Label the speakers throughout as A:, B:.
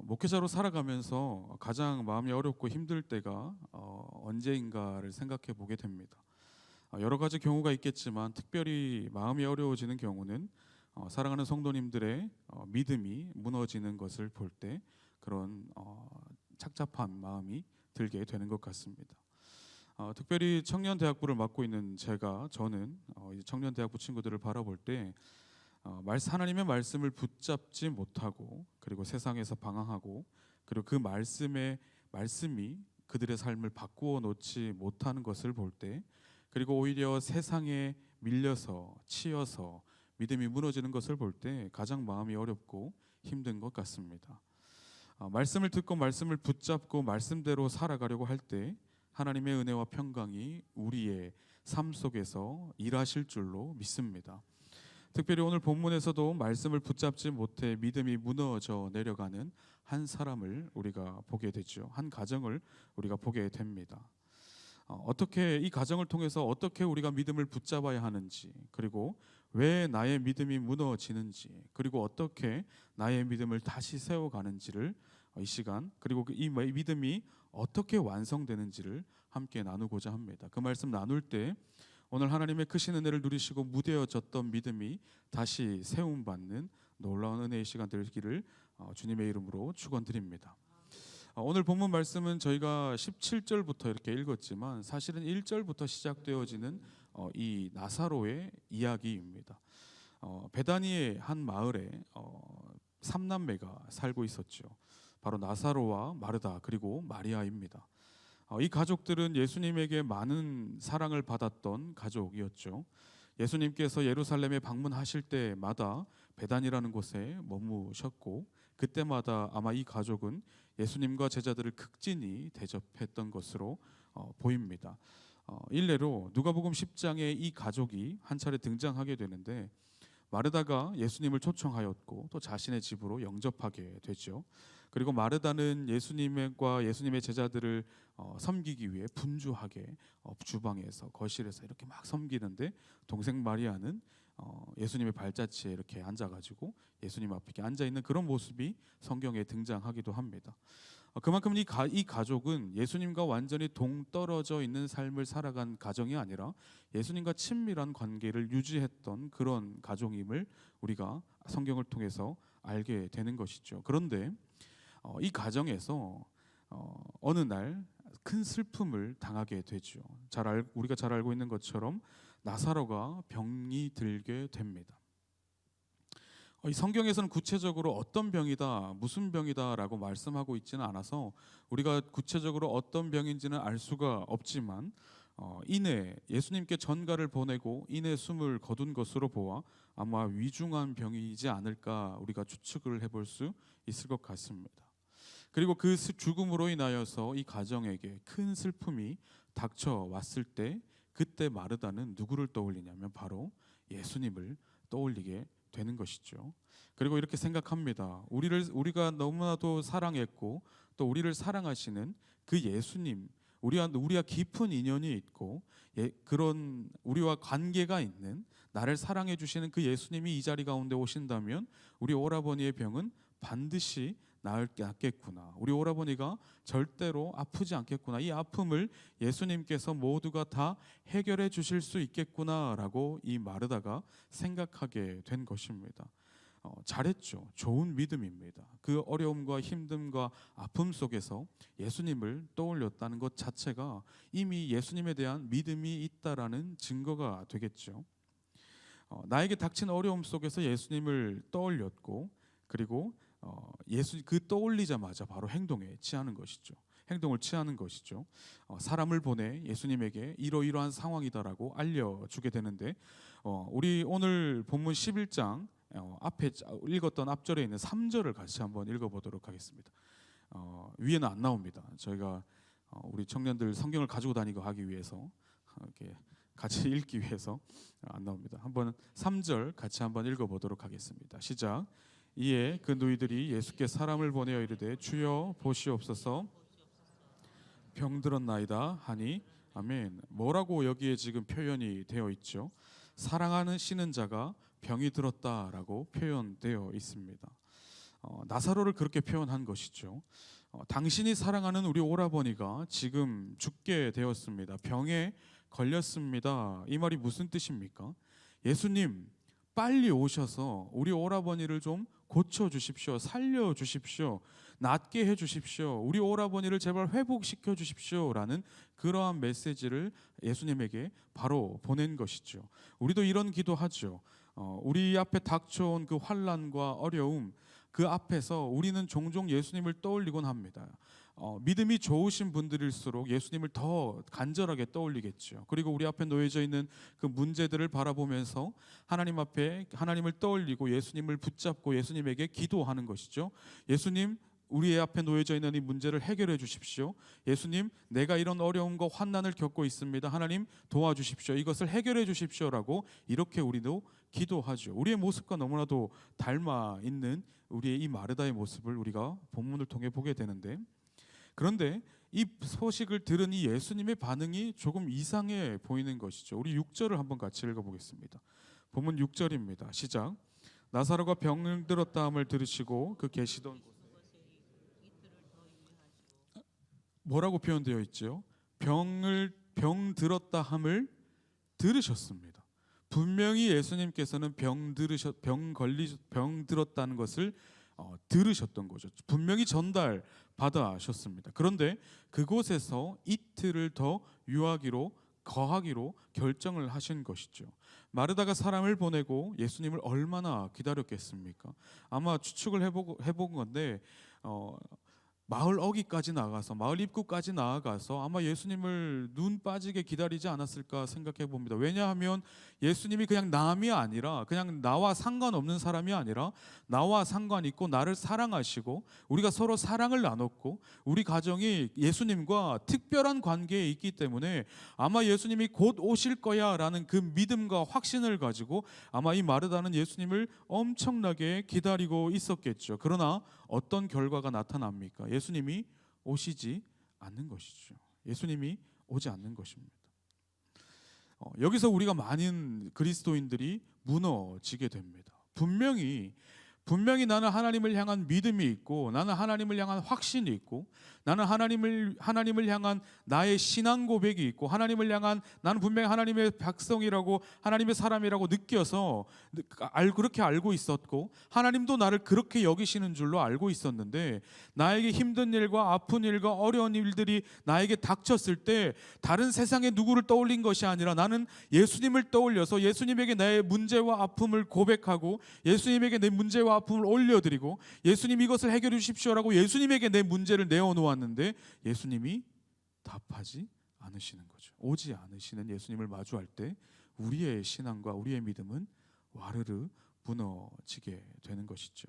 A: 목회자로 살아가면서 가장 마음이 어렵고 힘들 때가 언제인가를 생각해 보게 됩니다. 여러 가지 경우가 있겠지만 특별히 마음이 어려워지는 경우는 사랑하는 성도님들의 믿음이 무너지는 것을 볼 때 그런 착잡한 마음이 들게 되는 것 같습니다. 특별히 청년대학부를 맡고 있는 저는 이제 청년대학부 친구들을 바라볼 때 하나님의 말씀을 붙잡지 못하고 그리고 세상에서 방황하고 그리고 그 말씀이 그들의 삶을 바꾸어 놓지 못하는 것을 볼 때 그리고 오히려 세상에 밀려서 치여서 믿음이 무너지는 것을 볼 때 가장 마음이 어렵고 힘든 것 같습니다. 말씀을 듣고 말씀을 붙잡고 말씀대로 살아가려고 할 때 하나님의 은혜와 평강이 우리의 삶 속에서 일하실 줄로 믿습니다. 특별히 오늘 본문에서도 말씀을 붙잡지 못해 믿음이 무너져 내려가는 한 사람을 우리가 보게 되죠. 한 가정을 우리가 보게 됩니다. 어떻게 이 가정을 통해서 어떻게 우리가 믿음을 붙잡아야 하는지, 그리고 왜 나의 믿음이 무너지는지, 그리고 어떻게 나의 믿음을 다시 세워가는지를 이 시간, 그리고 이 믿음이 어떻게 완성되는지를 함께 나누고자 합니다. 그 말씀 나눌 때 오늘 하나님의 크신 은혜를 누리시고 무뎌졌던 믿음이 다시 세움받는 놀라운 은혜의 시간 되기를 주님의 이름으로 축원드립니다. 오늘 본문 말씀은 저희가 17절부터 이렇게 읽었지만 사실은 1절부터 시작되어지는 이 나사로의 이야기입니다. 베다니의 한 마을에 3남매가 살고 있었죠. 바로 나사로와 마르다 그리고 마리아입니다. 이 가족들은 예수님에게 많은 사랑을 받았던 가족이었죠. 예수님께서 예루살렘에 방문하실 때마다 베단이라는 곳에 머무셨고 그때마다 아마 이 가족은 예수님과 제자들을 극진히 대접했던 것으로 보입니다. 일례로 누가복음 10장에 이 가족이 한 차례 등장하게 되는데 마르다가 예수님을 초청하였고 또 자신의 집으로 영접하게 되죠. 그리고 마르다는 예수님과 예수님의 제자들을 섬기기 위해 분주하게 주방에서 거실에서 이렇게 막 섬기는데 동생 마리아는 예수님의 발자취에 이렇게 앉아가지고 예수님 앞에 이렇게 앉아 있는 그런 모습이 성경에 등장하기도 합니다. 그만큼 이 가족은 예수님과 완전히 동떨어져 있는 삶을 살아간 가정이 아니라 예수님과 친밀한 관계를 유지했던 그런 가족임을 우리가 성경을 통해서 알게 되는 것이죠. 그런데 이 가정에서 어느 날 큰 슬픔을 당하게 되죠. 우리가 잘 알고 있는 것처럼 나사로가 병이 들게 됩니다. 이 성경에서는 구체적으로 어떤 병이다, 무슨 병이다라고 말씀하고 있지는 않아서 우리가 구체적으로 어떤 병인지는 알 수가 없지만 이내 예수님께 전가를 보내고 이내 숨을 거둔 것으로 보아 아마 위중한 병이지 않을까 우리가 추측을 해볼 수 있을 것 같습니다. 그리고 그 죽음으로 인하여서 이 가정에게 큰 슬픔이 닥쳐왔을 때 그때 마르다는 누구를 떠올리냐면 바로 예수님을 떠올리게 되는 것이죠. 그리고 이렇게 생각합니다. 우리가 너무나도 사랑했고 또 우리를 사랑하시는 그 예수님, 우리와 깊은 인연이 있고 그런 우리와 관계가 있는 나를 사랑해 주시는 그 예수님이 이 자리 가운데 오신다면 우리 오라버니의 병은 반드시 낫겠구나. 우리 오라버니가 절대로 아프지 않겠구나. 이 아픔을 예수님께서 모두가 다 해결해 주실 수 있겠구나라고 이 마르다가 생각하게 된 것입니다. 잘했죠. 좋은 믿음입니다. 그 어려움과 힘듦과 아픔 속에서 예수님을 떠올렸다는 것 자체가 이미 예수님에 대한 믿음이 있다라는 증거가 되겠죠. 나에게 닥친 어려움 속에서 예수님을 떠올렸고 그리고 그 떠올리자마자 바로 행동을 취하는 것이죠. 사람을 보내 예수님에게 이러이러한 상황이다라고 알려주게 되는데 우리 오늘 본문 11장 앞에 읽었던 앞절에 있는 3절을 같이 한번 읽어보도록 하겠습니다. 위에는 안 나옵니다. 저희가 우리 청년들 성경을 가지고 다니고 하기 위해서 이렇게 같이 읽기 위해서 안 나옵니다. 한번 3절 같이 한번 읽어보도록 하겠습니다. 시작. 이에 그 누이들이 예수께 사람을 보내어 이르되 주여 보시옵소서 병들었나이다 하니 아멘. 뭐라고 여기에 지금 표현이 되어 있죠? 사랑하는 자가 병이 들었다라고 표현되어 있습니다. 나사로를 그렇게 표현한 것이죠. 당신이 사랑하는 우리 오라버니가 지금 죽게 되었습니다. 병에 걸렸습니다. 이 말이 무슨 뜻입니까? 예수님 빨리 오셔서 우리 오라버니를 좀 고쳐 주십시오. 살려 주십시오. 낫게 해 주십시오. 우리 오라버니를 제발 회복시켜 주십시오라는 그러한 메시지를 예수님에게 바로 보낸 것이죠. 우리도 이런 기도하죠. 우리 앞에 닥쳐온 그 환난과 어려움, 그 앞에서 우리는 종종 예수님을 떠올리곤 합니다. 믿음이 좋으신 분들일수록 예수님을 더 간절하게 떠올리겠죠. 그리고 우리 앞에 놓여져 있는 그 문제들을 바라보면서 하나님 앞에 하나님을 떠올리고 예수님을 붙잡고 예수님에게 기도하는 것이죠. 예수님, 우리 앞에 놓여져 있는 이 문제를 해결해 주십시오. 예수님, 내가 이런 어려움과 환난을 겪고 있습니다. 하나님 도와주십시오. 이것을 해결해 주십시오라고 이렇게 우리도 기도하죠. 우리의 모습과 너무나도 닮아 있는 우리의 이 마르다의 모습을 우리가 본문을 통해 보게 되는데, 그런데 이 소식을 들은 이 예수님의 반응이 조금 이상해 보이는 것이죠. 우리 6절을 한번 같이 읽어보겠습니다. 본문 6절입니다. 시작. 나사로가 병을 들었다함을 들으시고 그 계시던 곳에 뭐라고 표현되어 있죠? 병 들었다함을 들으셨습니다. 분명히 예수님께서는 병 들었다는 것을 들으셨던 거죠. 분명히 전달 받아셨습니다. 그런데 그곳에서 이틀을 더 유하기로 거하기로 결정을 하신 것이죠. 마르다가 사람을 보내고 예수님을 얼마나 기다렸겠습니까? 아마 추측을 해본 건데 마을 어귀까지 나가서 마을 입구까지 나아가서 아마 예수님을 눈 빠지게 기다리지 않았을까 생각해 봅니다. 왜냐하면 예수님이 그냥 남이 아니라 그냥 나와 상관없는 사람이 아니라 나와 상관 있고 나를 사랑하시고 우리가 서로 사랑을 나눴고 우리 가정이 예수님과 특별한 관계에 있기 때문에 아마 예수님이 곧 오실 거야라는 그 믿음과 확신을 가지고 아마 이 마르다는 예수님을 엄청나게 기다리고 있었겠죠. 그러나 어떤 결과가 나타납니까? 예수님이 오시지 않는 것이죠. 예수님이 오지 않는 것입니다. 여기서 우리가 많은 그리스도인들이 무너지게 됩니다. 분명히 나는 하나님을 향한 믿음이 있고 나는 하나님을 향한 확신이 있고 나는 하나님을 향한 나의 신앙 고백이 있고 하나님을 향한 나는 분명히 하나님의 백성이라고 하나님의 사람이라고 느껴서 그렇게 알고 있었고 하나님도 나를 그렇게 여기시는 줄로 알고 있었는데 나에게 힘든 일과 아픈 일과 어려운 일들이 나에게 닥쳤을 때 다른 세상의 누구를 떠올린 것이 아니라 나는 예수님을 떠올려서 예수님에게 나의 문제와 아픔을 고백하고 예수님에게 내 문제와 아픔을 올려드리고 예수님 이것을 해결해 주십시오라고 예수님에게 내 문제를 내어놓았는데 예수님이 답하지 않으시는 거죠. 오지 않으시는 예수님을 마주할 때 우리의 신앙과 우리의 믿음은 와르르 무너지게 되는 것이죠.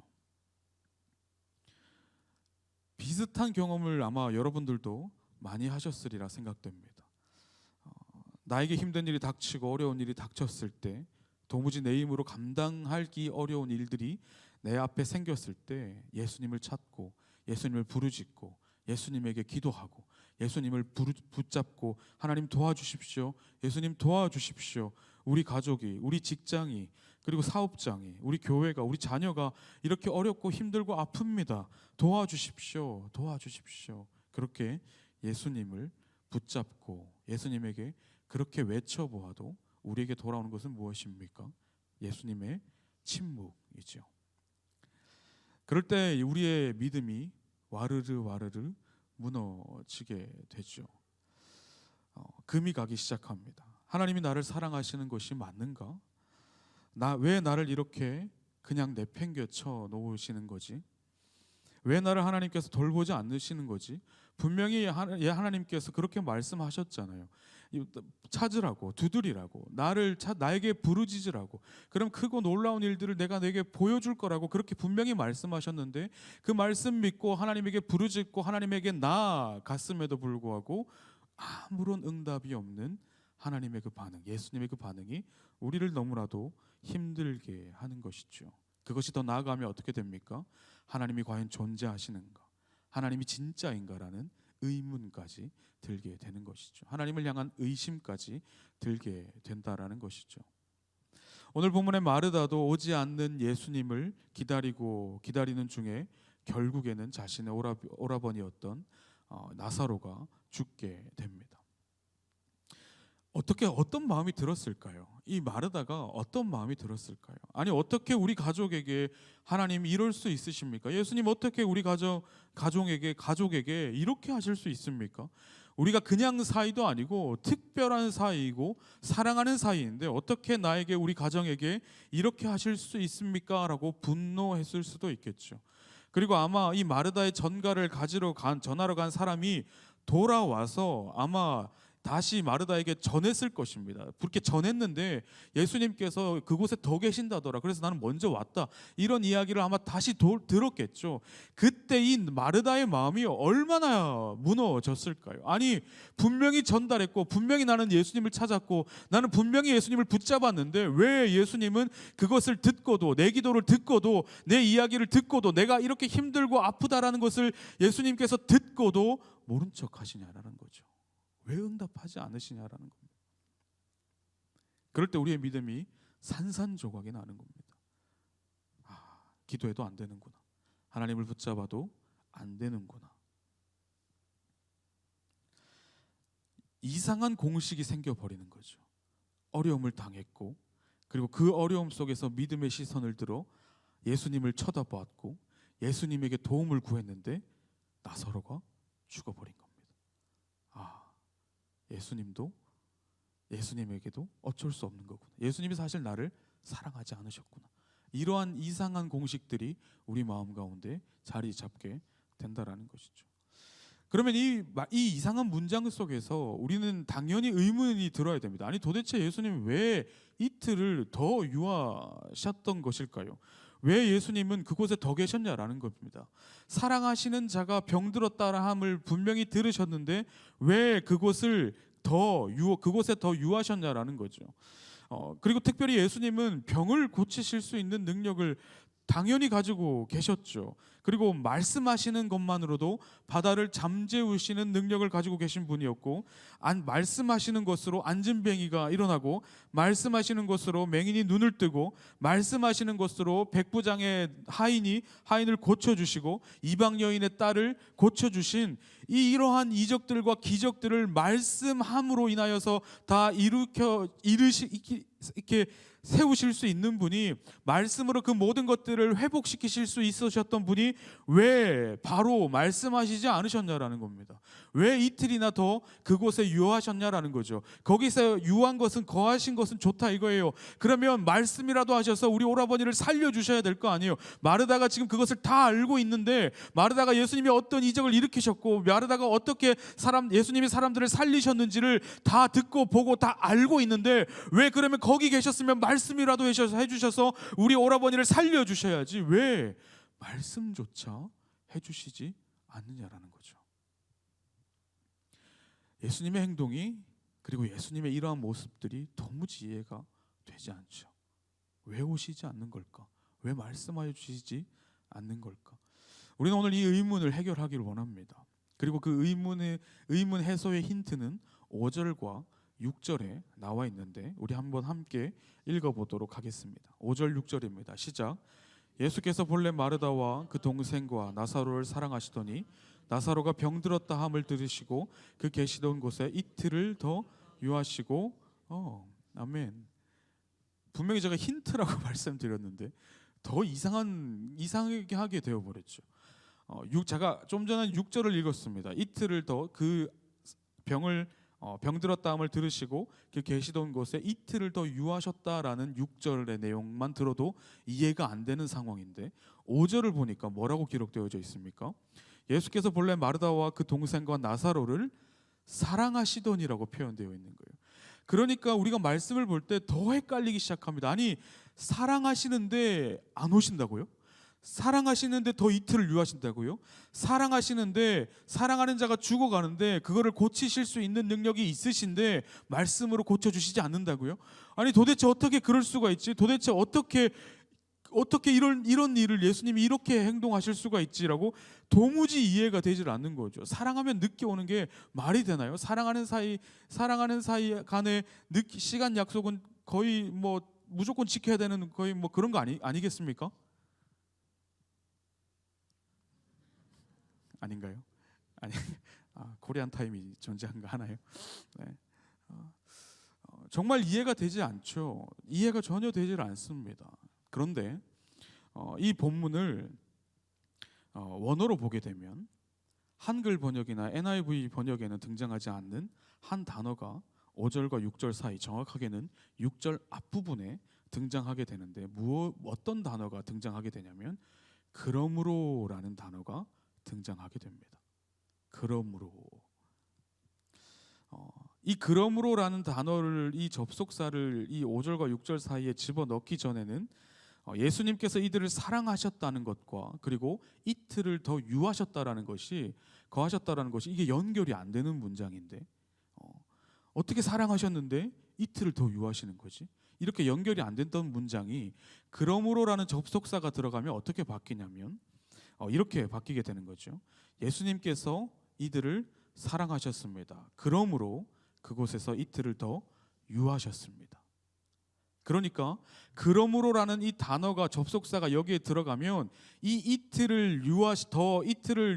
A: 비슷한 경험을 아마 여러분들도 많이 하셨으리라 생각됩니다. 나에게 힘든 일이 닥치고 어려운 일이 닥쳤을 때 도무지 내 힘으로 감당하기 어려운 일들이 내 앞에 생겼을 때 예수님을 찾고 예수님을 부르짖고 예수님에게 기도하고 예수님을 붙잡고 하나님 도와주십시오. 예수님 도와주십시오. 우리 가족이, 우리 직장이, 그리고 사업장이, 우리 교회가, 우리 자녀가 이렇게 어렵고 힘들고 아픕니다. 도와주십시오. 도와주십시오. 그렇게 예수님을 붙잡고 예수님에게 그렇게 외쳐보아도 우리에게 돌아오는 것은 무엇입니까? 예수님의 침묵이죠. 그럴 때 우리의 믿음이 와르르 무너지게 되죠. 금이 가기 시작합니다. 하나님이 나를 사랑하시는 것이 맞는가? 왜 나를 이렇게 그냥 내팽개쳐 놓으시는 거지? 왜 나를 하나님께서 돌보지 않으시는 거지? 분명히 하나님께서 그렇게 말씀하셨잖아요. 찾으라고, 두드리라고, 나에게 부르짖으라고, 그럼 크고 놀라운 일들을 내게 보여줄 거라고 그렇게 분명히 말씀하셨는데 그 말씀 믿고 하나님에게 부르짖고 하나님에게 나아갔음에도 불구하고 아무런 응답이 없는 하나님의 그 반응, 예수님의 그 반응이 우리를 너무나도 힘들게 하는 것이죠. 그것이 더 나아가면 어떻게 됩니까? 하나님이 과연 존재하시는가? 하나님이 진짜인가라는 의문까지 들게 되는 것이죠. 하나님을 향한 의심까지 들게 된다라는 것이죠. 오늘 본문의 마르다도 오지 않는 예수님을 기다리는 중에 결국에는 자신의 오라버니였던 나사로가 죽게 됩니다. 어떤 마음이 들었을까요? 이 마르다가 어떤 마음이 들었을까요? 아니, 어떻게 우리 가족에게 하나님 이럴 수 있으십니까? 예수님, 어떻게 우리 가족에게 이렇게 하실 수 있습니까? 우리가 그냥 사이도 아니고 특별한 사이이고 사랑하는 사이인데 어떻게 나에게, 우리 가정에게 이렇게 하실 수 있습니까? 라고 분노했을 수도 있겠죠. 그리고 아마 이 마르다의 전가를 전하러 간 사람이 돌아와서 아마 다시 마르다에게 전했을 것입니다. 그렇게 전했는데 예수님께서 그곳에 더 계신다더라, 그래서 나는 먼저 왔다, 이런 이야기를 아마 다시 들었겠죠. 그때 이 마르다의 마음이 얼마나 무너졌을까요? 아니, 분명히 전달했고 분명히 나는 예수님을 찾았고 나는 분명히 예수님을 붙잡았는데 왜 예수님은 그것을 듣고도, 내 기도를 듣고도, 내 이야기를 듣고도, 내가 이렇게 힘들고 아프다라는 것을 예수님께서 듣고도 모른 척 하시냐라는 거죠. 왜 응답하지 않으시냐라는 겁니다. 그럴 때 우리의 믿음이 산산조각이 나는 겁니다. 기도해도 안 되는구나, 하나님을 붙잡아도 안 되는구나. 이상한 공식이 생겨버리는 거죠. 어려움을 당했고, 그리고 그 어려움 속에서 믿음의 시선을 들어 예수님을 쳐다보았고 예수님에게 도움을 구했는데 나사로가 죽어버린 겁니다. 예수님에게도 어쩔 수 없는 거구나. 예수님이 사실 나를 사랑하지 않으셨구나. 이러한 이상한 공식들이 우리 마음 가운데 자리 잡게 된다라는 것이죠. 그러면 이 이상한 문장 속에서 우리는 당연히 의문이 들어야 됩니다. 아니, 도대체 예수님 왜 이틀을 더 유하셨던 것일까요? 왜 예수님은 그곳에 더 계셨냐라는 겁니다. 사랑하시는 자가 병들었다라 함을 분명히 들으셨는데 왜 그곳에 더 유하셨냐라는 거죠. 그리고 특별히 예수님은 병을 고치실 수 있는 능력을 당연히 가지고 계셨죠. 그리고 말씀하시는 것만으로도 바다를 잠재우시는 능력을 가지고 계신 분이었고, 말씀하시는 것으로 안진뱅이가 일어나고, 말씀하시는 것으로 맹인이 눈을 뜨고, 말씀하시는 것으로 백부장의 하인을 고쳐주시고 이방 여인의 딸을 고쳐주신 이러한 이적들과 기적들을 말씀함으로 인하여서 다 이렇게 세우실 수 있는 분이, 말씀으로 그 모든 것들을 회복시키실 수 있으셨던 분이 왜 바로 말씀하시지 않으셨냐라는 겁니다. 왜 이틀이나 더 그곳에 유하셨냐라는 거죠. 거기서 유한 것은, 거하신 것은 좋다 이거예요. 그러면 말씀이라도 하셔서 우리 오라버니를 살려주셔야 될 거 아니에요. 마르다가 지금 그것을 다 알고 있는데, 마르다가 예수님이 어떤 이적을 일으키셨고 마르다가 어떻게 예수님이 사람들을 살리셨는지를 다 듣고 보고 다 알고 있는데, 왜 그러면 거기 계셨으면 말씀이라도 해주셔서 우리 오라버니를 살려주셔야지 왜 말씀조차 해주시지 않느냐라는 거죠. 예수님의 행동이, 그리고 예수님의 이러한 모습들이 도무지 이해가 되지 않죠. 왜 오시지 않는 걸까? 왜 말씀하여 주시지 않는 걸까? 우리는 오늘 이 의문을 해결하기를 원합니다. 그리고 그 의문 해소의 힌트는 5절과 6절에 나와 있는데 우리 한번 함께 읽어보도록 하겠습니다. 5절 6절입니다. 시작. 예수께서 본래 마르다와 그 동생과 나사로를 사랑하시더니 나사로가 병들었다 함을 들으시고 그 계시던 곳에 이틀을 더 유하시고. 아멘. 분명히 제가 힌트라고 말씀드렸는데 더 이상하게 하게 되어버렸죠. 제가 좀 전에 6절을 읽었습니다. 이틀을 더 그 병들었다 함을 들으시고 그 계시던 곳에 이틀을 더 유하셨다라는 6절의 내용만 들어도 이해가 안 되는 상황인데 5절을 보니까 뭐라고 기록되어져 있습니까? 예수께서 본래 마르다와 그 동생과 나사로를 사랑하시더니라고 표현되어 있는 거예요. 그러니까 우리가 말씀을 볼 때 더 헷갈리기 시작합니다. 아니, 사랑하시는데 안 오신다고요? 사랑하시는데 더 이틀을 유하신다고요? 사랑하시는데 사랑하는 자가 죽어가는데 그거를 고치실 수 있는 능력이 있으신데 말씀으로 고쳐주시지 않는다고요? 아니, 도대체 어떻게 그럴 수가 있지? 도대체 어떻게 이런 일을 예수님이 이렇게 행동하실 수가 있지라고 도무지 이해가 되질 않는 거죠. 사랑하면 늦게 오는 게 말이 되나요? 사랑하는 사이 간의 시간 약속은 거의 무조건 지켜야 되는 거의 뭐 그런 거 아니겠습니까? 아닌가요? 아니, 코리안 타임이 존재한 거 하나요? 네. 정말 이해가 되지 않죠. 이해가 전혀 되질 않습니다. 그런데 이 본문을 원어로 보게 되면 한글 번역이나 NIV 번역에는 등장하지 않는 한 단어가 5절과 6절 사이, 정확하게는 6절 앞부분에 등장하게 되는데 어떤 단어가 등장하게 되냐면 그러므로라는 단어가 등장하게 됩니다. 그러므로. 이 그러므로라는 단어를, 이 접속사를 이 5절과 6절 사이에 집어넣기 전에는 예수님께서 이들을 사랑하셨다는 것과 그리고 이틀을 더 유하셨다라는 것이, 거하셨다라는 것이, 이게 연결이 안 되는 문장인데 어떻게 사랑하셨는데 이틀을 더 유하시는 거지? 이렇게 연결이 안 됐던 문장이 그러므로라는 접속사가 들어가면 어떻게 바뀌냐면 이렇게 바뀌게 되는 거죠. 예수님께서 이들을 사랑하셨습니다. 그러므로 그곳에서 이틀을 더 유하셨습니다. 그러니까 그러므로라는 이 단어가, 접속사가 여기에 들어가면 이 이틀을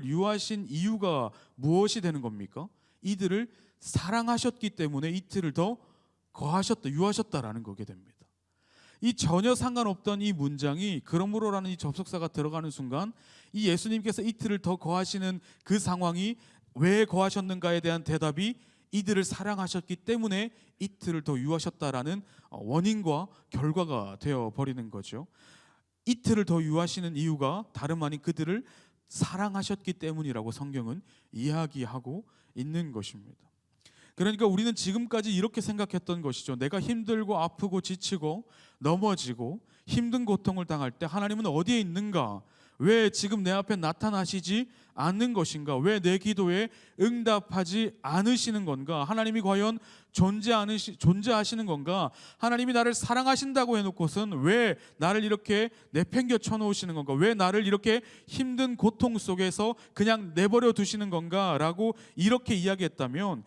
A: 유하신 이유가 무엇이 되는 겁니까? 이들을 사랑하셨기 때문에 이틀을 더 거하셨다, 유하셨다라는 거게 됩니다. 이 전혀 상관없던 이 문장이 그러므로라는 이 접속사가 들어가는 순간 이 예수님께서 이틀을 더 거하시는 그 상황이 왜 거하셨는가에 대한 대답이 이들을 사랑하셨기 때문에 이틀을 더 유하셨다라는 원인과 결과가 되어 버리는 거죠. 이틀을 더 유하시는 이유가 다름 아닌 그들을 사랑하셨기 때문이라고 성경은 이야기하고 있는 것입니다. 그러니까 우리는 지금까지 이렇게 생각했던 것이죠. 내가 힘들고 아프고 지치고 넘어지고 힘든 고통을 당할 때 하나님은 어디에 있는가? 왜 지금 내 앞에 나타나시지 않는 것인가? 왜 내 기도에 응답하지 않으시는 건가? 하나님이 과연 존재하시는 건가? 하나님이 나를 사랑하신다고 해놓고선 왜 나를 이렇게 내팽겨 쳐놓으시는 건가? 왜 나를 이렇게 힘든 고통 속에서 그냥 내버려 두시는 건가? 라고 이렇게 이야기했다면,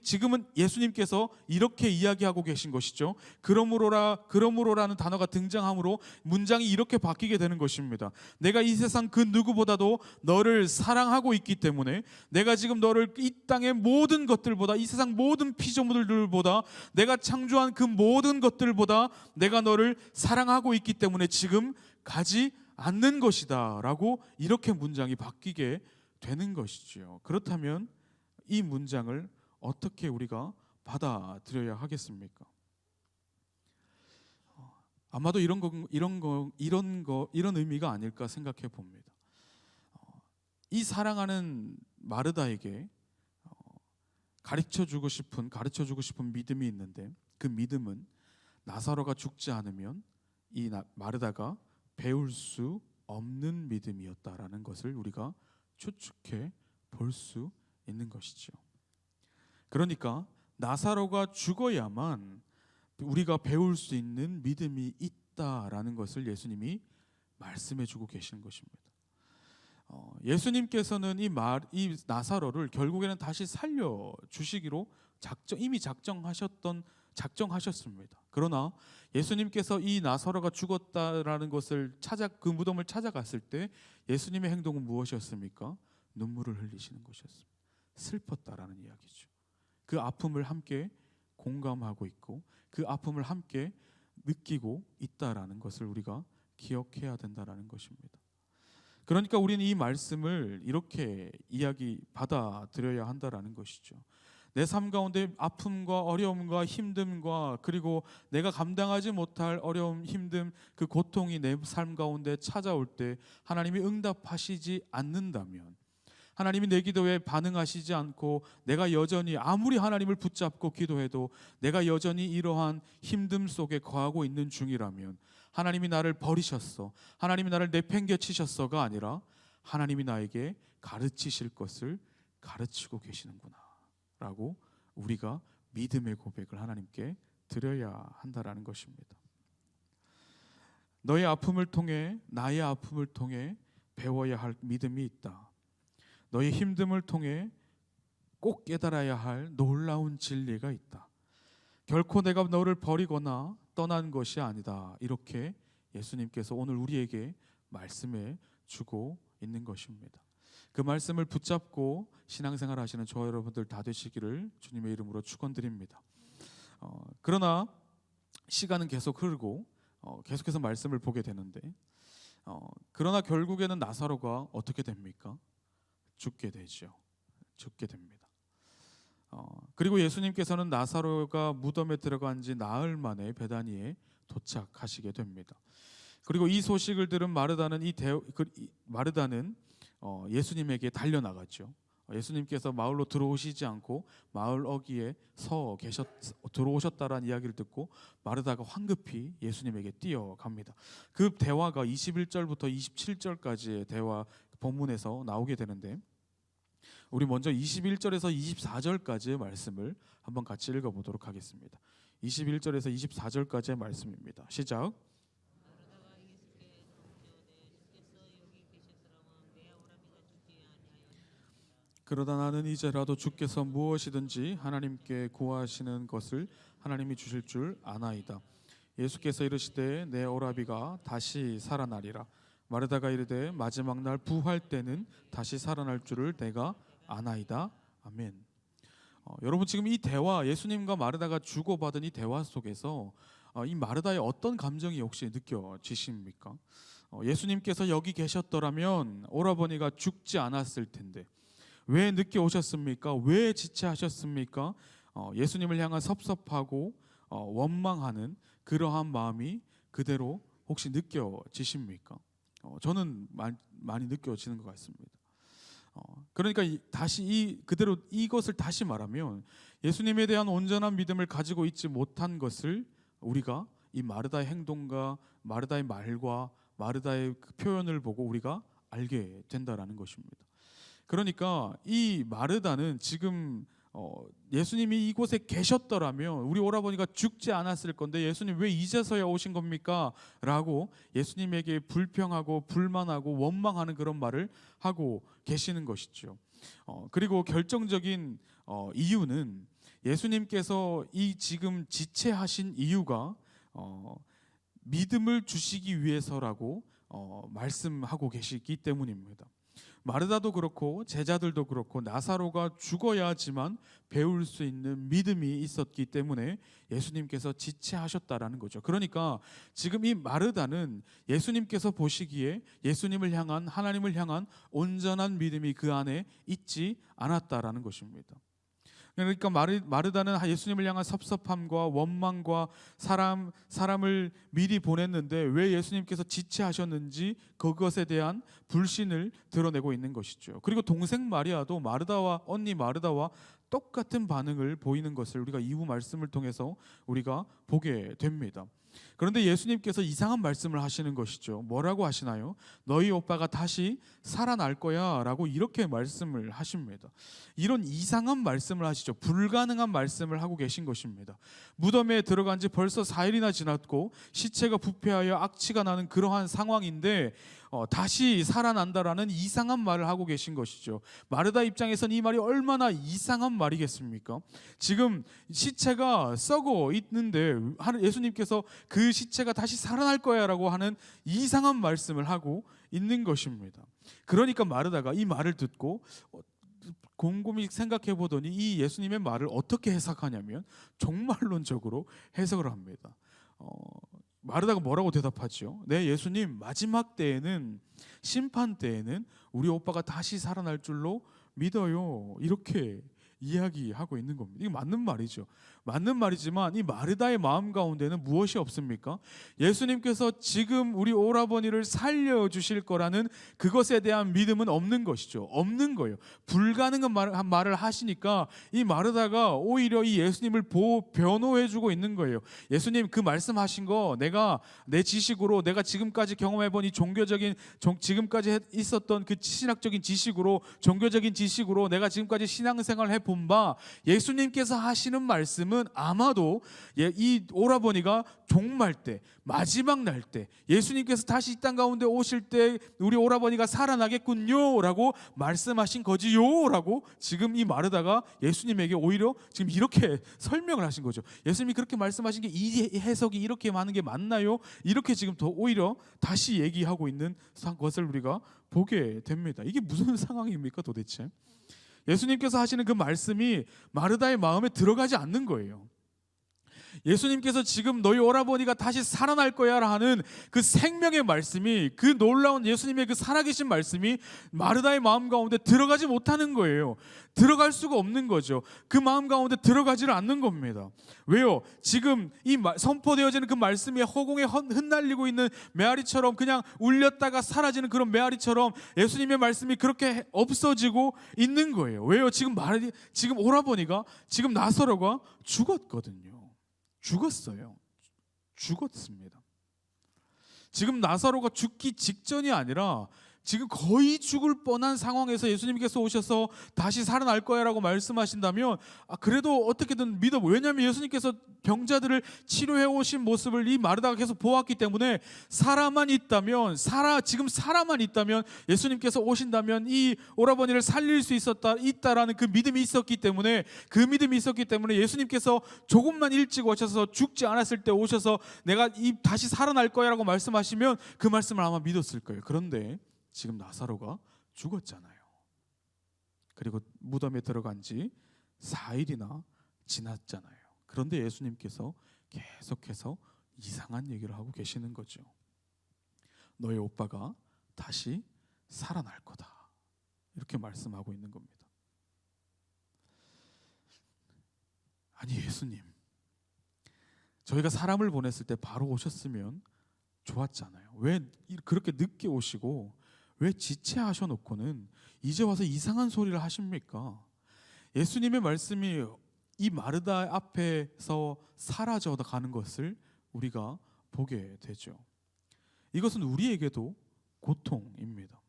A: 지금은 예수님께서 이렇게 이야기하고 계신 것이죠. 그러므로라는 단어가 등장함으로 문장이 이렇게 바뀌게 되는 것입니다. 내가 이 세상 그 누구보다도 너를 사랑하고 있기 때문에, 내가 지금 너를 이 땅의 모든 것들보다, 이 세상 모든 피조물들보다, 내가 창조한 그 모든 것들보다 내가 너를 사랑하고 있기 때문에 지금 가지 않는 것이다 라고 이렇게 문장이 바뀌게 되는 것이죠. 그렇다면 이 문장을 어떻게 우리가 받아들여야 하겠습니까? 아마도 이런 의미가 아닐까 생각해 봅니다. 이 사랑하는 마르다에게 가르쳐 주고 싶은 믿음이 있는데, 그 믿음은 나사로가 죽지 않으면 이 마르다가 배울 수 없는 믿음이었다라는 것을 우리가 추측해 볼 수 있는 것이죠. 그러니까 나사로가 죽어야만 우리가 배울 수 있는 믿음이 있다라는 것을 예수님이 말씀해 주고 계시는 것입니다. 예수님께서는 이 나사로를 결국에는 다시 살려 주시기로 이미 작정하셨습니다. 그러나 예수님께서 이 나사로가 죽었다라는 것을 그 무덤을 찾아갔을 때 예수님의 행동은 무엇이었습니까? 눈물을 흘리시는 것이었습니다. 슬펐다라는 이야기죠. 그 아픔을 함께 공감하고 있고 그 아픔을 함께 느끼고 있다라는 것을 우리가 기억해야 된다라는 것입니다. 그러니까 우리는 이 말씀을 이렇게 받아들여야 한다라는 것이죠. 내 삶 가운데 아픔과 어려움과 힘듦과 그리고 내가 감당하지 못할 어려움, 힘듦, 그 고통이 내 삶 가운데 찾아올 때 하나님이 응답하시지 않는다면, 하나님이 내 기도에 반응하시지 않고 내가 여전히 아무리 하나님을 붙잡고 기도해도 내가 여전히 이러한 힘듦 속에 거하고 있는 중이라면 하나님이 나를 버리셨어, 하나님이 나를 내팽개치셨어가 아니라 하나님이 나에게 가르치실 것을 가르치고 계시는구나 라고 우리가 믿음의 고백을 하나님께 드려야 한다라는 것입니다. 너의 아픔을 통해, 나의 아픔을 통해 배워야 할 믿음이 있다. 너의 힘듦을 통해 꼭 깨달아야 할 놀라운 진리가 있다. 결코 내가 너를 버리거나 떠난 것이 아니다. 이렇게 예수님께서 오늘 우리에게 말씀해 주고 있는 것입니다. 그 말씀을 붙잡고 신앙생활 하시는 저와 여러분들 다 되시기를 주님의 이름으로 축원드립니다. 그러나 시간은 계속 흐르고 계속해서 말씀을 보게 되는데 그러나 결국에는 나사로가 어떻게 됩니까? 죽게 되죠. 죽게 됩니다. 그리고 예수님께서는 나사로가 무덤에 들어간 지 나흘 만에 베다니에 도착하시게 됩니다. 그리고 이 소식을 들은 마르다는 예수님에게 달려나갔죠. 예수님께서 마을로 들어오시지 않고 마을 어귀에 들어오셨다라는 이야기를 듣고 마르다가 황급히 예수님에게 뛰어갑니다. 그 대화가 21절부터 27절까지의 대화 본문에서 나오게 되는데 우리 먼저 21절에서 24절까지의 말씀을 한번 같이 읽어보도록 하겠습니다. 21절에서 24절까지의 말씀입니다. 시작. 그러다 나는 이제라도 주께서 무엇이든지 하나님께 구하시는 것을 하나님이 주실 줄 아나이다. 예수께서 이르시되 내 오라비가 다시 살아나리라. 마르다가 이르되 마지막 날 부활 때는 다시 살아날 줄을 내가 아나이다. 아멘. 여러분 지금 이 대화, 예수님과 마르다가 주고받은 이 대화 속에서 이 마르다의 어떤 감정이 혹시 느껴지십니까? 예수님께서 여기 계셨더라면 오라버니가 죽지 않았을 텐데 왜 늦게 오셨습니까? 왜 지체하셨습니까? 예수님을 향한 섭섭하고 원망하는 그러한 마음이 그대로 혹시 느껴지십니까? 저는 많이 느껴지는 것 같습니다. 그러니까 다시 그대로 이것을 다시 말하면 예수님에 대한 온전한 믿음을 가지고 있지 못한 것을 우리가 이 마르다의 행동과 마르다의 말과 마르다의 그 표현을 보고 우리가 알게 된다라는 것입니다. 그러니까 이 마르다는 지금 예수님이 이곳에 계셨더라면 우리 오라버니가 죽지 않았을 건데 예수님 왜 이제서야 오신 겁니까? 라고 예수님에게 불평하고 불만하고 원망하는 그런 말을 하고 계시는 것이죠. 그리고 결정적인 이유는 예수님께서 이 지금 지체하신 이유가 믿음을 주시기 위해서라고 말씀하고 계시기 때문입니다. 마르다도 그렇고 제자들도 그렇고 나사로가 죽어야지만 배울 수 있는 믿음이 있었기 때문에 예수님께서 지체하셨다라는 거죠. 그러니까 지금 이 마르다는 예수님께서 보시기에 예수님을 향한 하나님을 향한 온전한 믿음이 그 안에 있지 않았다라는 것입니다. 그러니까 마르다는 예수님을 향한 섭섭함과 원망과 사람을 미리 보냈는데 왜 예수님께서 지체하셨는지 그것에 대한 불신을 드러내고 있는 것이죠. 그리고 동생 마리아도 언니 마르다와 똑같은 반응을 보이는 것을 우리가 이후 말씀을 통해서 우리가 보게 됩니다. 그런데 예수님께서 이상한 말씀을 하시는 것이죠. 뭐라고 하시나요? 너희 오빠가 다시 살아날 거야 라고 이렇게 말씀을 하십니다. 이런 이상한 말씀을 하시죠. 불가능한 말씀을 하고 계신 것입니다. 무덤에 들어간 지 벌써 4일이나 지났고 시체가 부패하여 악취가 나는 그러한 상황인데 다시 살아난다라는 이상한 말을 하고 계신 것이죠. 마르다 입장에서는 이 말이 얼마나 이상한 말이겠습니까? 지금 시체가 썩어 있는데 예수님께서 그 시체가 다시 살아날 거야 라고 하는 이상한 말씀을 하고 있는 것입니다. 그러니까 마르다가 이 말을 듣고 곰곰이 생각해 보더니 이 예수님의 말을 어떻게 해석하냐면 종말론적으로 해석을 합니다. 마르다가 뭐라고 대답하죠? 네, 예수님, 마지막 때에는, 심판 때에는 우리 오빠가 다시 살아날 줄로 믿어요. 이렇게 이야기하고 있는 겁니다. 이게 맞는 말이죠. 맞는 말이지만 이 마르다의 마음 가운데는 무엇이 없습니까? 예수님께서 지금 우리 오라버니를 살려주실 거라는 그것에 대한 믿음은 없는 것이죠. 없는 거예요. 불가능한 말을 하시니까 이 마르다가 오히려 이 예수님을 변호해주고 있는 거예요. 예수님, 그 말씀하신 거 내가 내 지식으로, 내가 지금까지 경험해본 이 지금까지 있었던 그 신학적인 지식으로, 종교적인 지식으로 내가 지금까지 신앙생활을 본 바 예수님께서 하시는 말씀은 아마도 이 오라버니가 종말 때, 마지막 날 때, 예수님께서 다시 이 땅 가운데 오실 때 우리 오라버니가 살아나겠군요 라고 말씀하신 거지요 라고 지금 이 마르다가 예수님에게 오히려 지금 이렇게 설명을 하신 거죠. 예수님이 그렇게 말씀하신 게 이 해석이 이렇게 많은 게 맞나요? 이렇게 지금 더 오히려 다시 얘기하고 있는 것을 우리가 보게 됩니다. 이게 무슨 상황입니까 도대체? 예수님께서 하시는 그 말씀이 마르다의 마음에 들어가지 않는 거예요. 예수님께서 지금 너희 오라버니가 다시 살아날 거야 하는 그 생명의 말씀이, 그 놀라운 예수님의 그 살아계신 말씀이 마르다의 마음 가운데 들어가지 못하는 거예요. 들어갈 수가 없는 거죠. 그 마음 가운데 들어가지를 않는 겁니다. 왜요? 지금 이 선포되어지는 그 말씀이 허공에 흩날리고 있는 메아리처럼 그냥 울렸다가 사라지는 그런 메아리처럼 예수님의 말씀이 그렇게 없어지고 있는 거예요. 왜요? 지금 오라버니가, 지금 나사로가 죽었거든요. 죽었어요. 죽었습니다. 지금 나사로가 죽기 직전이 아니라 지금 거의 죽을 뻔한 상황에서 예수님께서 오셔서 다시 살아날 거야 라고 말씀하신다면 그래도 어떻게든 믿어보. 왜냐하면 예수님께서 병자들을 치료해 오신 모습을 이 마르다가 계속 보았기 때문에 사람만 있다면 예수님께서 오신다면 이 오라버니를 살릴 수 있다라는 그 믿음이 있었기 때문에, 예수님께서 조금만 일찍 오셔서 죽지 않았을 때 오셔서 내가 다시 살아날 거야 라고 말씀하시면 그 말씀을 아마 믿었을 거예요. 그런데 지금 나사로가 죽었잖아요. 그리고 무덤에 들어간 지 4일이나 지났잖아요. 그런데 예수님께서 계속해서 이상한 얘기를 하고 계시는 거죠. 너의 오빠가 다시 살아날 거다. 이렇게 말씀하고 있는 겁니다. 아니 예수님, 저희가 사람을 보냈을 때 바로 오셨으면 좋았잖아요. 왜 그렇게 늦게 오시고 왜 지체하셔 놓고는 이제 와서 이상한 소리를 하십니까? 예수님의 말씀이 이 마르다 앞에서 사라져 가는 것을 우리가 보게 되죠. 이것은 우리에게도 고통입니다.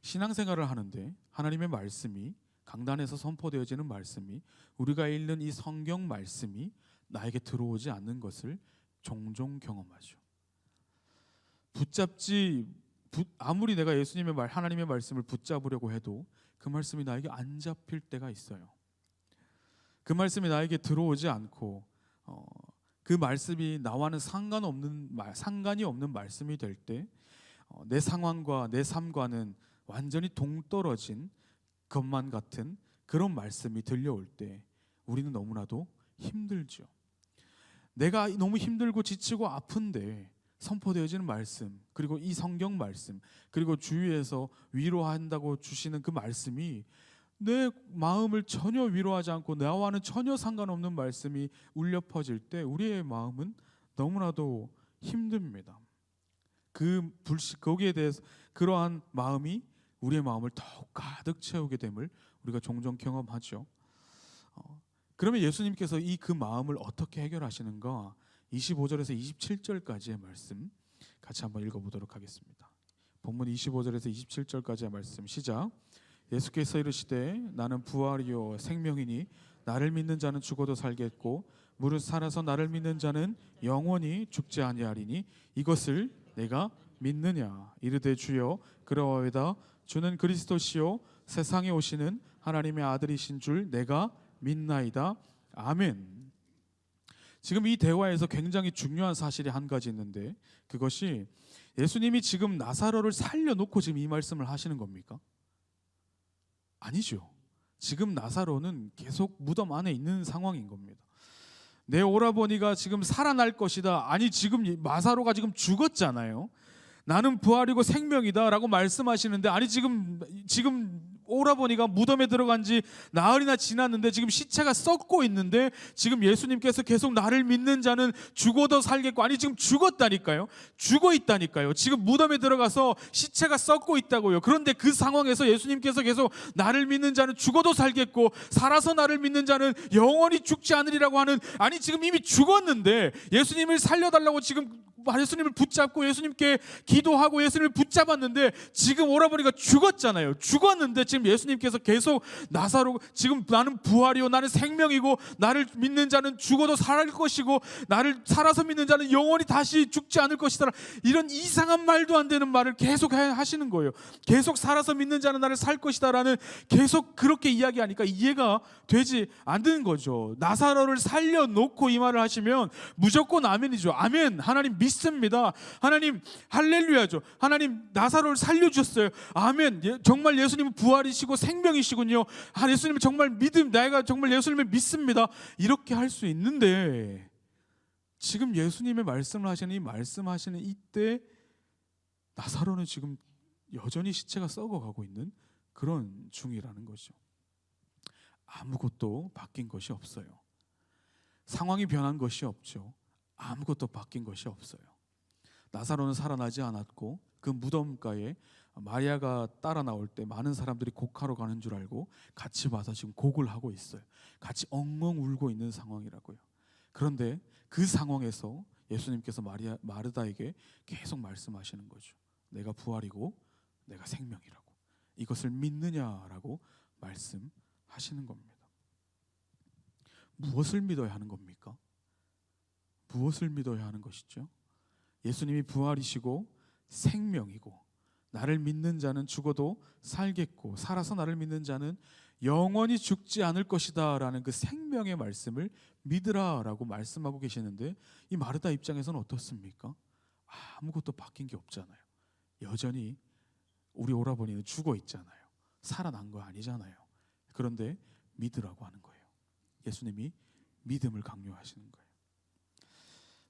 A: 신앙생활을 하는데 하나님의 말씀이, 강단에서 선포되어지는 말씀이, 우리가 읽는 이 성경 말씀이 나에게 들어오지 않는 것을 종종 경험하죠. 아무리 내가 하나님의 말씀을 붙잡으려고 해도 그 말씀이 나에게 안 잡힐 때가 있어요. 그 말씀이 나에게 들어오지 않고 그 말씀이 나와는 상관이 없는 말씀이 될 때, 내 상황과 내 삶과는 완전히 동떨어진 것만 같은 그런 말씀이 들려올 때 우리는 너무나도 힘들죠. 내가 너무 힘들고 지치고 아픈데 선포되어지는 말씀, 그리고 이 성경 말씀, 그리고 주위에서 위로한다고 주시는 그 말씀이 내 마음을 전혀 위로하지 않고 나와는 전혀 상관없는 말씀이 울려 퍼질 때 우리의 마음은 너무나도 힘듭니다. 거기에 대해서 그러한 마음이 우리의 마음을 더욱 가득 채우게 됨을 우리가 종종 경험하죠. 그러면 예수님께서 그 마음을 어떻게 해결하시는가? 25절에서 27절까지의 말씀 같이 한번 읽어보도록 하겠습니다. 본문 25절에서 27절까지의 말씀 시작. 예수께서 이르시되 나는 부활이요 생명이니 나를 믿는 자는 죽어도 살겠고 무릇 살아서 나를 믿는 자는 영원히 죽지 아니하리니 이것을 내가 믿느냐. 이르되 주여 그러하오이다. 주는 그리스도시요 세상에 오시는 하나님의 아들이신 줄 내가 믿나이다. 아멘. 지금 이 대화에서 굉장히 중요한 사실이 한 가지 있는데, 그것이 예수님이 지금 나사로를 살려놓고 지금 이 말씀을 하시는 겁니까? 아니죠. 지금 나사로는 계속 무덤 안에 있는 상황인 겁니다. 내 오라버니가 지금 살아날 것이다. 아니 지금 나사로가 지금 죽었잖아요. 나는 부활이고 생명이다 라고 말씀하시는데, 아니 지금 오라버니가 무덤에 들어간 지 나흘이나 지났는데 지금 시체가 썩고 있는데 지금 예수님께서 계속 나를 믿는 자는 죽어도 살겠고, 아니 지금 죽었다니까요. 죽어 있다니까요. 지금 무덤에 들어가서 시체가 썩고 있다고요. 그런데 그 상황에서 예수님께서 계속 나를 믿는 자는 죽어도 살겠고 살아서 나를 믿는 자는 영원히 죽지 않으리라고 하는, 아니 지금 이미 죽었는데 예수님을 살려달라고 지금 예수님을 붙잡고 예수님께 기도하고 예수님을 붙잡았는데 지금 오라버니가 죽었잖아요. 죽었는데 지금 예수님께서 계속 나사로 지금 나는 부활이요 나는 생명이고 나를 믿는 자는 죽어도 살 것이고 나를 살아서 믿는 자는 영원히 다시 죽지 않을 것이다. 이런 이상한 말도 안 되는 말을 계속 하시는 거예요. 계속 살아서 믿는 자는 나를 살 것이다라는 계속 그렇게 이야기하니까 이해가 되지 않는 거죠. 나사로를 살려놓고 이 말을 하시면 무조건 아멘이죠. 아멘. 하나님 믿습니다. 하나님 할렐루야죠. 하나님 나사로를 살려주셨어요. 아멘. 정말 예수님은 부활이시고 생명이시군요. 예수님은 정말 내가 정말 예수님을 믿습니다. 이렇게 할 수 있는데 지금 예수님의 말씀을 하시는 말씀하시는 이때 나사로는 지금 여전히 시체가 썩어가고 있는 그런 중이라는 거죠. 아무것도 바뀐 것이 없어요. 상황이 변한 것이 없죠. 아무것도 바뀐 것이 없어요. 나사로는 살아나지 않았고 그 무덤가에 마리아가 따라 나올 때 많은 사람들이 곡하러 가는 줄 알고 같이 와서 지금 곡을 하고 있어요. 같이 엉엉 울고 있는 상황이라고요. 그런데 그 상황에서 예수님께서 마르다에게 계속 말씀하시는 거죠. 내가 부활이고 내가 생명이라고. 이것을 믿느냐라고 말씀하시는 겁니다. 무엇을 믿어야 하는 겁니까? 무엇을 믿어야 하는 것이죠? 예수님이 부활이시고 생명이고 나를 믿는 자는 죽어도 살겠고 살아서 나를 믿는 자는 영원히 죽지 않을 것이다 라는 그 생명의 말씀을 믿으라 라고 말씀하고 계시는데 이 마르다 입장에서는 어떻습니까? 아무것도 바뀐 게 없잖아요. 여전히 우리 오라버니는 죽어 있잖아요. 살아난 거 아니잖아요. 그런데 믿으라고 하는 거예요. 예수님이 믿음을 강요하시는 거예요.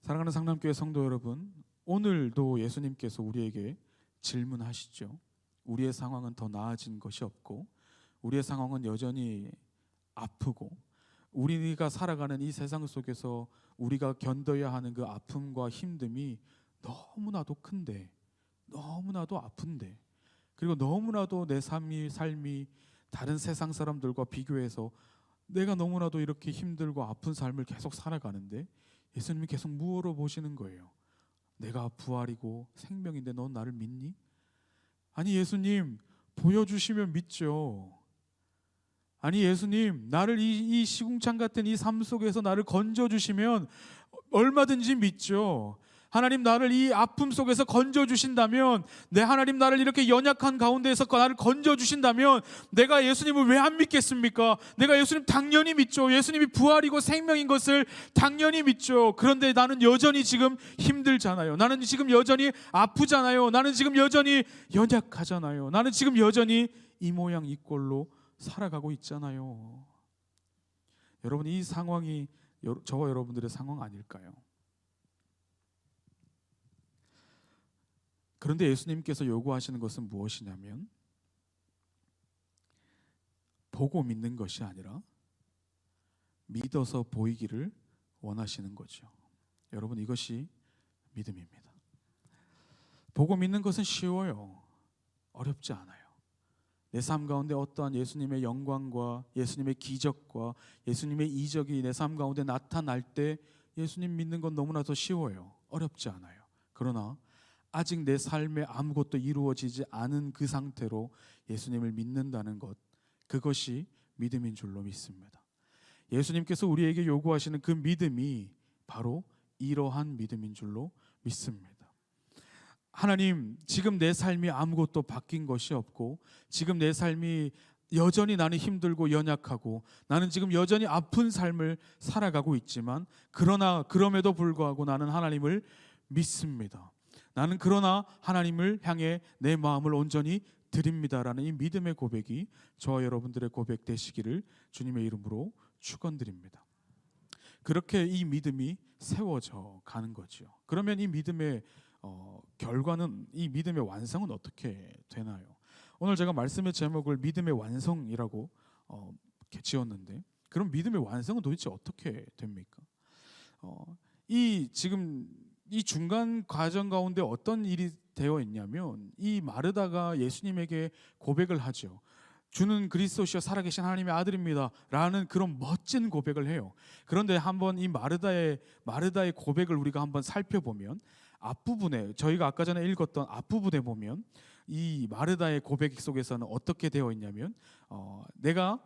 A: 사랑하는 상남교회 성도 여러분, 오늘도 예수님께서 우리에게 질문하시죠. 우리의 상황은 더 나아진 것이 없고 우리의 상황은 여전히 아프고 우리가 살아가는 이 세상 속에서 우리가 견뎌야 하는 그 아픔과 힘듦이 너무나도 큰데 너무나도 아픈데 그리고 너무나도 내 삶이 다른 세상 사람들과 비교해서 내가 너무나도 이렇게 힘들고 아픈 삶을 계속 살아가는데 예수님이 계속 물어보시는 거예요. 내가 부활이고 생명인데 넌 나를 믿니? 아니 예수님 보여주시면 믿죠. 아니 예수님 나를 이 시궁창 같은 이 삶 속에서 나를 건져주시면 얼마든지 믿죠. 하나님 나를 이 아픔 속에서 건져주신다면 내 하나님 나를 이렇게 연약한 가운데에서 나를 건져주신다면 내가 예수님을 왜 안 믿겠습니까? 내가 예수님 당연히 믿죠. 예수님이 부활이고 생명인 것을 당연히 믿죠. 그런데 나는 여전히 지금 힘들잖아요. 나는 지금 여전히 아프잖아요. 나는 지금 여전히 연약하잖아요. 나는 지금 여전히 이 모양 이 꼴로 살아가고 있잖아요. 여러분 이 상황이 저와 여러분들의 상황 아닐까요? 그런데 예수님께서 요구하시는 것은 무엇이냐면 보고 믿는 것이 아니라 믿어서 보이기를 원하시는 거죠. 여러분 이것이 믿음입니다. 보고 믿는 것은 쉬워요. 어렵지 않아요. 내 삶 가운데 어떠한 예수님의 영광과 예수님의 기적과 예수님의 이적이 내 삶 가운데 나타날 때 예수님 믿는 건 너무나도 쉬워요. 어렵지 않아요. 그러나 아직 내 삶에 아무것도 이루어지지 않은 그 상태로 예수님을 믿는다는 것, 그것이 믿음인 줄로 믿습니다. 예수님께서 우리에게 요구하시는 그 믿음이 바로 이러한 믿음인 줄로 믿습니다. 하나님, 지금 내 삶이 아무것도 바뀐 것이 없고 지금 내 삶이 여전히 나는 힘들고 연약하고 나는 지금 여전히 아픈 삶을 살아가고 있지만 그럼에도 불구하고 나는 하나님을 믿습니다. 나는 그러나 하나님을 향해 내 마음을 온전히 드립니다라는 이 믿음의 고백이 저와 여러분들의 고백 되시기를 주님의 이름으로 축원드립니다. 그렇게 이 믿음이 세워져 가는 거죠. 그러면 이 믿음의 결과는, 이 믿음의 완성은 어떻게 되나요? 오늘 제가 말씀의 제목을 믿음의 완성이라고 지었는데, 그럼 믿음의 완성은 도대체 어떻게 됩니까? 지금 이 중간 과정 가운데 어떤 일이 되어 있냐면, 이 마르다가 예수님에게 고백을 하죠. 주는 그리스도시여 살아계신 하나님의 아들입니다 라는 그런 멋진 고백을 해요. 그런데 한번 이 마르다의 고백을 우리가 한번 살펴보면 앞부분에 저희가 아까 전에 읽었던 앞부분에 보면 이 마르다의 고백 속에서는 어떻게 되어 있냐면 내가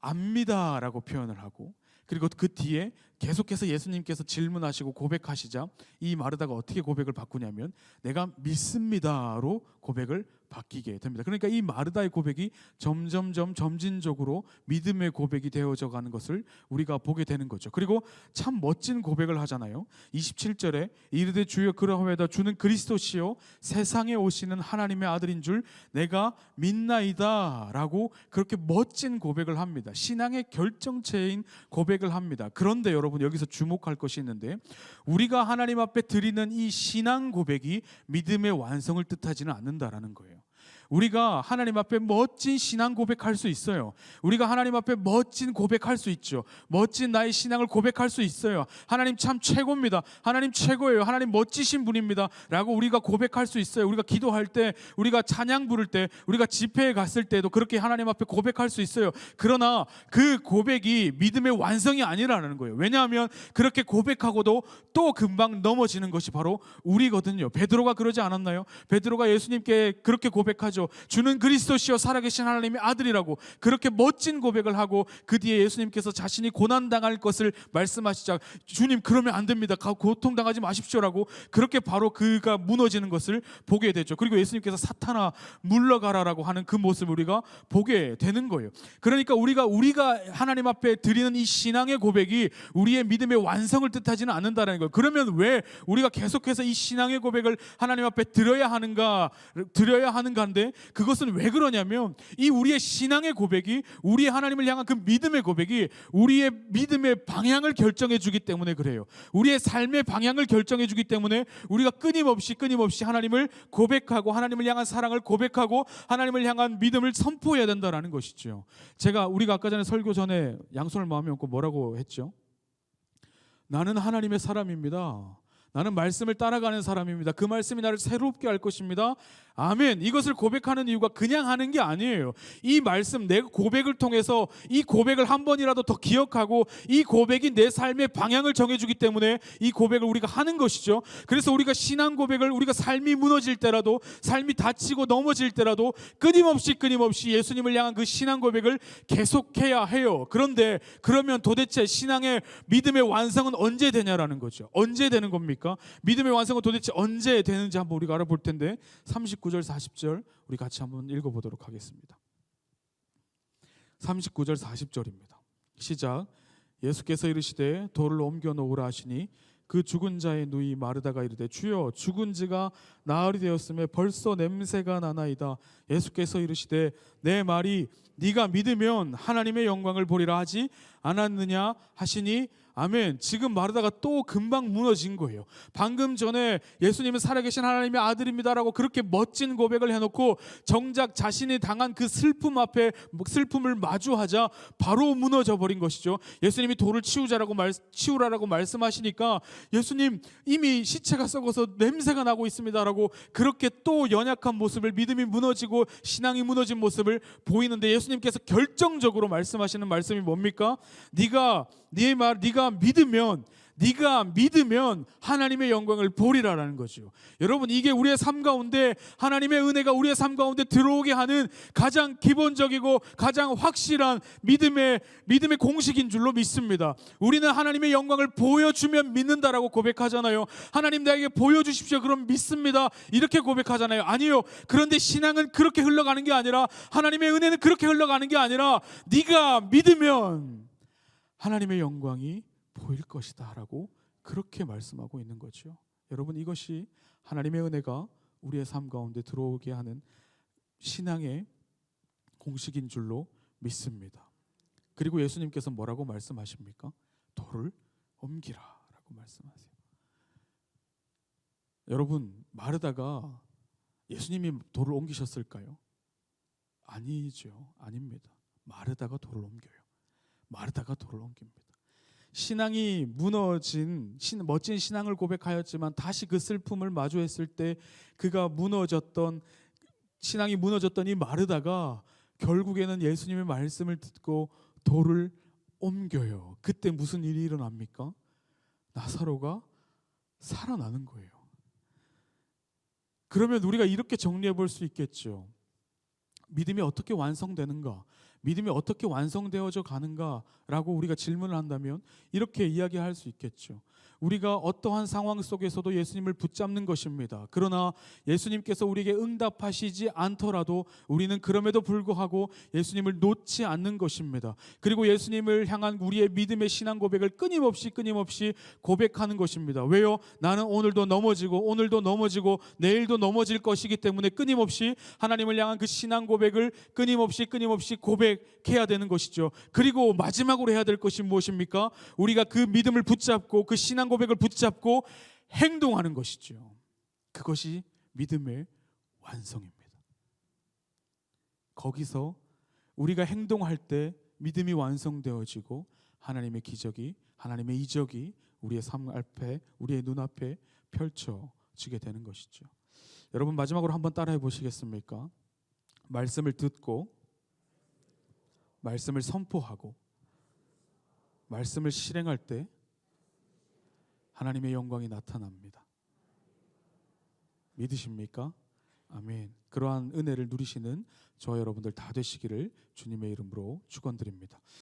A: 압니다라고 표현을 하고, 그리고 그 뒤에 계속해서 예수님께서 질문하시고 고백하시자 이 마르다가 어떻게 고백을 바꾸냐면 내가 믿습니다로 고백을 바뀌게 됩니다. 그러니까 이 마르다의 고백이 점진적으로 믿음의 고백이 되어져 가는 것을 우리가 보게 되는 거죠. 그리고 참 멋진 고백을 하잖아요. 27절에 이르되 주여 그러하오다 주는 그리스도시요 세상에 오시는 하나님의 아들인 줄 내가 믿나이다 라고 그렇게 멋진 고백을 합니다. 신앙의 결정체인 고백을 합니다. 그런데 여러분 여기서 주목할 것이 있는데, 우리가 하나님 앞에 드리는 이 신앙 고백이 믿음의 완성을 뜻하지는 않는다라는 거예요. 우리가 하나님 앞에 멋진 신앙 고백할 수 있어요. 우리가 하나님 앞에 멋진 고백할 수 있죠. 멋진 나의 신앙을 고백할 수 있어요. 하나님 참 최고입니다. 하나님 최고예요. 하나님 멋지신 분입니다 라고 우리가 고백할 수 있어요. 우리가 기도할 때, 우리가 찬양 부를 때, 우리가 집회에 갔을 때도 그렇게 하나님 앞에 고백할 수 있어요. 그러나 그 고백이 믿음의 완성이 아니라는 거예요. 왜냐하면 그렇게 고백하고도 또 금방 넘어지는 것이 바로 우리거든요. 베드로가 그러지 않았나요? 베드로가 예수님께 그렇게 고백하죠. 주는 그리스도시요 살아계신 하나님의 아들이라고 그렇게 멋진 고백을 하고, 그 뒤에 예수님께서 자신이 고난당할 것을 말씀하시자 주님 그러면 안 됩니다. 고통당하지 마십시오라고 그렇게 바로 그가 무너지는 것을 보게 되죠. 그리고 예수님께서 사탄아 물러가라라고 하는 그 모습을 우리가 보게 되는 거예요. 그러니까 우리가 하나님 앞에 드리는 이 신앙의 고백이 우리의 믿음의 완성을 뜻하지는 않는다는 거예요. 그러면 왜 우리가 계속해서 이 신앙의 고백을 하나님 앞에 드려야 하는가인데, 그것은 왜 그러냐면 이 우리의 신앙의 고백이, 우리 하나님을 향한 그 믿음의 고백이 우리의 믿음의 방향을 결정해 주기 때문에 그래요. 우리의 삶의 방향을 결정해 주기 때문에 우리가 끊임없이 하나님을 고백하고 하나님을 향한 사랑을 고백하고 하나님을 향한 믿음을 선포해야 된다는 것이죠. 우리가 아까 전에 설교 전에 양손을 마음에 얹고 뭐라고 했죠? 나는 하나님의 사람입니다. 나는 말씀을 따라가는 사람입니다. 그 말씀이 나를 새롭게 할 것입니다. 아멘. 이것을 고백하는 이유가 그냥 하는 게 아니에요. 이 말씀, 내 고백을 통해서 이 고백을 한 번이라도 더 기억하고 이 고백이 내 삶의 방향을 정해주기 때문에 이 고백을 우리가 하는 것이죠. 그래서 우리가 신앙 고백을, 우리가 삶이 무너질 때라도, 삶이 다치고 넘어질 때라도 끊임없이 예수님을 향한 그 신앙 고백을 계속해야 해요. 그런데 그러면 도대체 신앙의 믿음의 완성은 언제 되냐라는 거죠. 언제 되는 겁니까? 믿음의 완성은 도대체 언제 되는지 한번 우리가 알아볼 텐데, 39절 40절 우리 같이 한번 읽어보도록 하겠습니다. 39절 40절입니다. 시작. 예수께서 이르시되 돌을 옮겨 놓으라 하시니 그 죽은 자의 누이 마르다가 이르되 주여 죽은 지가 나흘이 되었음에 벌써 냄새가 나나이다. 예수께서 이르시되 내 말이 네가 믿으면 하나님의 영광을 보리라 하지 않았느냐 하시니 아멘. 지금 마르다가 또 금방 무너진 거예요. 방금 전에 예수님은 살아계신 하나님의 아들입니다라고 그렇게 멋진 고백을 해놓고 정작 자신이 당한 그 슬픔 앞에 슬픔을 마주하자 바로 무너져 버린 것이죠. 예수님이 돌을 치우라라고 말씀하시니까 예수님 이미 시체가 썩어서 냄새가 나고 있습니다라고 그렇게 또 연약한 모습을, 믿음이 무너지고 신앙이 무너진 모습을 보이는데, 예수님께서 결정적으로 말씀하시는 말씀이 뭡니까? 네가 믿으면 하나님의 영광을 보리라라는 거죠. 여러분, 이게 우리의 삶 가운데 하나님의 은혜가 우리의 삶 가운데 들어오게 하는 가장 기본적이고 가장 확실한 믿음의 공식인 줄로 믿습니다. 우리는 하나님의 영광을 보여주면 믿는다라고 고백하잖아요. 하나님 나에게 보여주십시오. 그럼 믿습니다. 이렇게 고백하잖아요. 아니요. 그런데 신앙은 그렇게 흘러가는 게 아니라, 하나님의 은혜는 그렇게 흘러가는 게 아니라 네가 믿으면 하나님의 영광이 보일 것이다 라고 그렇게 말씀하고 있는 거죠. 여러분, 이것이 하나님의 은혜가 우리의 삶 가운데 들어오게 하는 신앙의 공식인 줄로 믿습니다. 그리고 예수님께서 뭐라고 말씀하십니까? 돌을 옮기라 라고 말씀하세요. 여러분, 마르다가 예수님이 돌을 옮기셨을까요? 아니죠. 아닙니다. 마르다가 돌을 옮겨요. 마르다가 돌을 옮깁니다. 신앙이 무너진 멋진 신앙을 고백하였지만 다시 그 슬픔을 마주했을 때 그가 신앙이 무너졌던 이 마르다가 결국에는 예수님의 말씀을 듣고 돌을 옮겨요. 그때 무슨 일이 일어납니까? 나사로가 살아나는 거예요. 그러면 우리가 이렇게 정리해 볼 수 있겠죠. 믿음이 어떻게 완성되는가? 믿음이 어떻게 완성되어져 가는가라고 우리가 질문을 한다면 이렇게 이야기할 수 있겠죠. 우리가 어떠한 상황 속에서도 예수님을 붙잡는 것입니다. 그러나 예수님께서 우리에게 응답하시지 않더라도 우리는 그럼에도 불구하고 예수님을 놓지 않는 것입니다. 그리고 예수님을 향한 우리의 믿음의 신앙 고백을 끊임없이 고백하는 것입니다. 왜요? 나는 오늘도 넘어지고 내일도 넘어질 것이기 때문에 끊임없이 하나님을 향한 그 신앙 고백을 끊임없이 고백해야 되는 것이죠. 그리고 마지막으로 해야 될 것이 무엇입니까? 우리가 그 믿음을 붙잡고 그 신앙 고백을 붙잡고 행동하는 것이죠. 그것이 믿음의 완성입니다. 거기서 우리가 행동할 때 믿음이 완성되어지고 하나님의 기적이, 하나님의 이적이 우리의 삶 앞에, 우리의 눈앞에 펼쳐지게 되는 것이죠. 여러분 마지막으로 한번 따라해 보시겠습니까? 말씀을 듣고 말씀을 선포하고 말씀을 실행할 때 하나님의 영광이 나타납니다. 믿으십니까? 아멘. 그러한 은혜를 누리시는 저와 여러분들 다 되시기를 주님의 이름으로 축원드립니다.